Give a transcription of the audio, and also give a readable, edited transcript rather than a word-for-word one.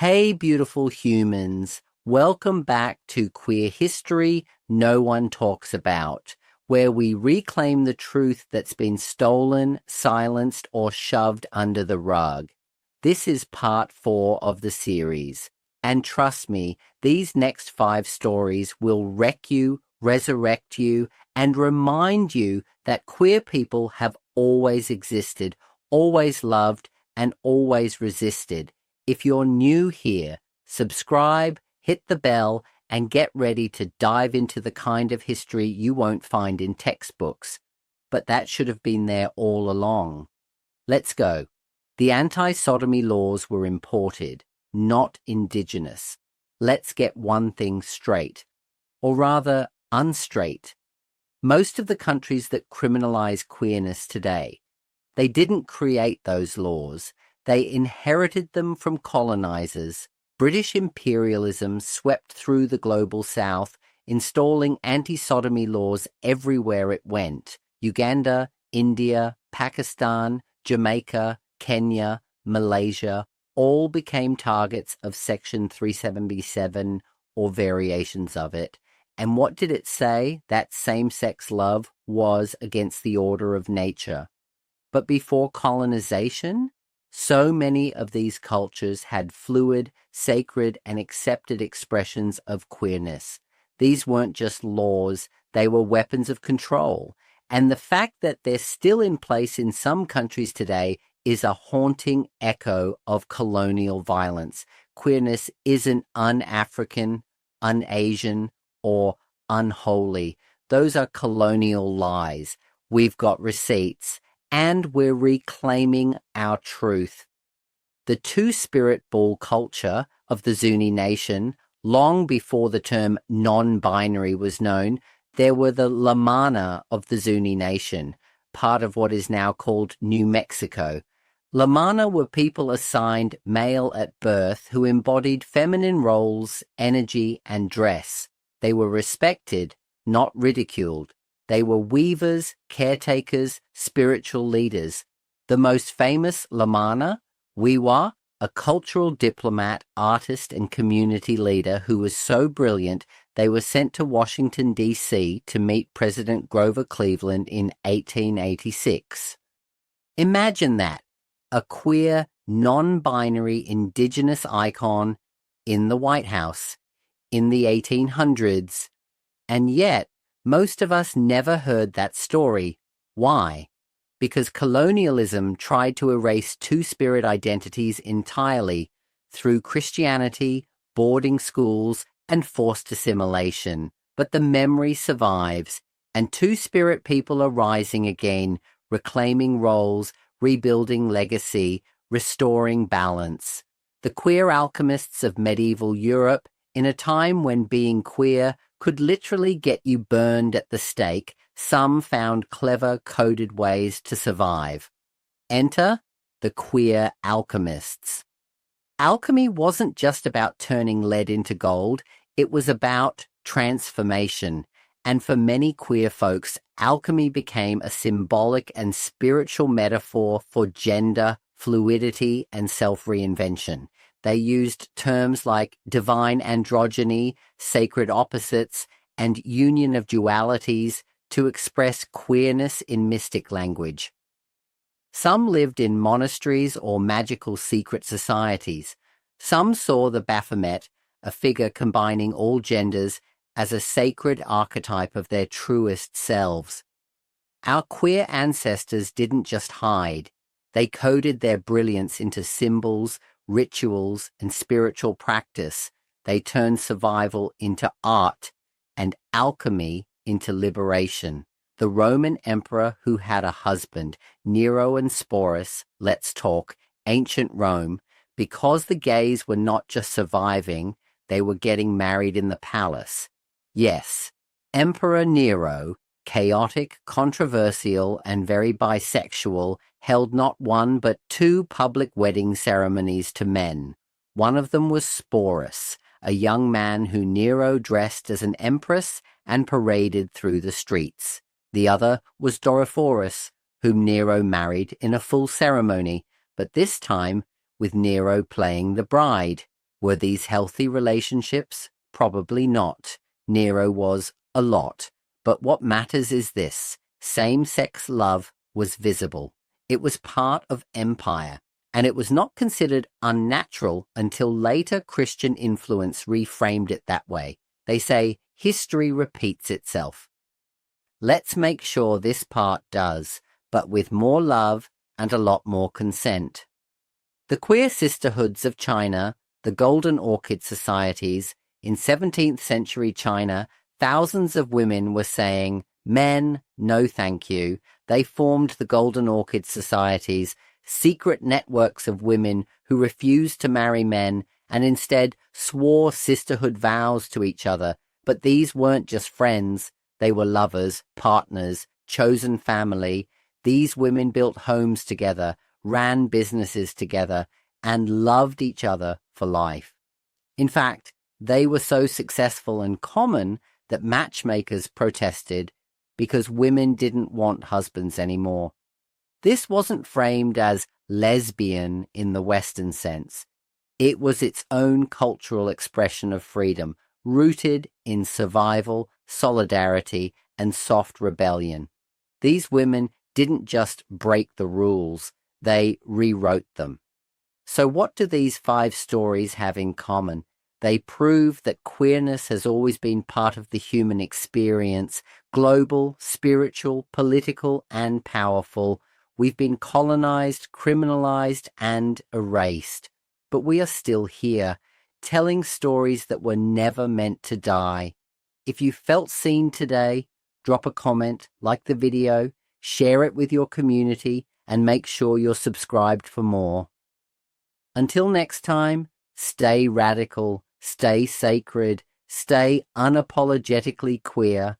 Hey, beautiful humans. Welcome back to Queer History No One Talks About, where we reclaim the truth that's been stolen, silenced, or shoved under the rug. This is part 4 of the series. And trust me, these next 5 stories will wreck you, resurrect you, and remind you that queer people have always existed, always loved, and always resisted. If you're new here, subscribe, hit the bell, and get ready to dive into the kind of history you won't find in textbooks. But that should have been there all along. Let's go. The anti-sodomy laws were imported, not indigenous. Let's get one thing straight, or rather, unstraight. Most of the countries that criminalize queerness today, they didn't create those laws. They inherited them from colonizers. British imperialism swept through the global south, installing anti-sodomy laws everywhere it went. Uganda, India, Pakistan, Jamaica, Kenya, Malaysia, all became targets of Section 377 or variations of it. And what did it say? That same-sex love was against the order of nature. But before colonization, so many of these cultures had fluid, sacred, and accepted expressions of queerness. These weren't just laws, they were weapons of control. And the fact that they're still in place in some countries today is a haunting echo of colonial violence. Queerness isn't un-African, un-Asian, or unholy. Those are colonial lies. We've got receipts. And we're reclaiming our truth. The two-spirit bull culture of the Zuni nation, long before the term non-binary was known, there were the Lamana of the Zuni nation, part of what is now called New Mexico. Lamana were people assigned male at birth who embodied feminine roles, energy, and dress. They were respected, not ridiculed. They were weavers, caretakers, spiritual leaders. The most famous Lamana, Wiwa, a cultural diplomat, artist, and community leader who was so brilliant they were sent to Washington, D.C. to meet President Grover Cleveland in 1886. Imagine that, a queer, non-binary indigenous icon in the White House in the 1800s, and yet most of us never heard that story. Why? Because colonialism tried to erase two-spirit identities entirely through Christianity, boarding schools, and forced assimilation. But the memory survives, and two-spirit people are rising again, reclaiming roles, rebuilding legacy, restoring balance. The queer alchemists of medieval Europe, in a time when being queer could literally get you burned at the stake, some found clever, coded ways to survive. Enter the queer alchemists. Alchemy wasn't just about turning lead into gold, it was about transformation. And for many queer folks, alchemy became a symbolic and spiritual metaphor for gender, fluidity, and self-reinvention. They used terms like divine androgyny, sacred opposites, and union of dualities to express queerness in mystic language. Some lived in monasteries or magical secret societies. Some saw the Baphomet, a figure combining all genders, as a sacred archetype of their truest selves. Our queer ancestors didn't just hide. They coded their brilliance into symbols, rituals, and spiritual practice. They turned survival into art and alchemy into liberation. The Roman emperor who had a husband, Nero and Sporus, let's talk, ancient Rome, because the gays were not just surviving, they were getting married in the palace. Yes, Emperor Nero, chaotic, controversial, and very bisexual, held not one but 2 public wedding ceremonies to men. One of them was Sporus, a young man who Nero dressed as an empress and paraded through the streets. The other was Dorophorus, whom Nero married in a full ceremony, but this time with Nero playing the bride. Were these healthy relationships? Probably not. Nero was a lot. But what matters is this: same-sex love was visible. It was part of empire, and it was not considered unnatural until later Christian influence reframed it that way. They say history repeats itself. Let's make sure this part does, but with more love and a lot more consent. The queer sisterhoods of China, the Golden Orchid societies, in 17th century China, thousands of women were saying, "Men, no thank you." They formed the Golden Orchid societies, secret networks of women who refused to marry men and instead swore sisterhood vows to each other. But these weren't just friends. They were lovers, partners, chosen family. These women built homes together, ran businesses together, and loved each other for life. In fact, they were so successful and common that matchmakers protested because women didn't want husbands anymore. This wasn't framed as lesbian in the Western sense. It was its own cultural expression of freedom, rooted in survival, solidarity, and soft rebellion. These women didn't just break the rules, they rewrote them. So what do these 5 stories have in common? They prove that queerness has always been part of the human experience, global, spiritual, political, and powerful. We've been colonized, criminalized, and erased. But we are still here, telling stories that were never meant to die. If you felt seen today, drop a comment, like the video, share it with your community, and make sure you're subscribed for more. Until next time, stay radical, stay sacred, stay unapologetically queer,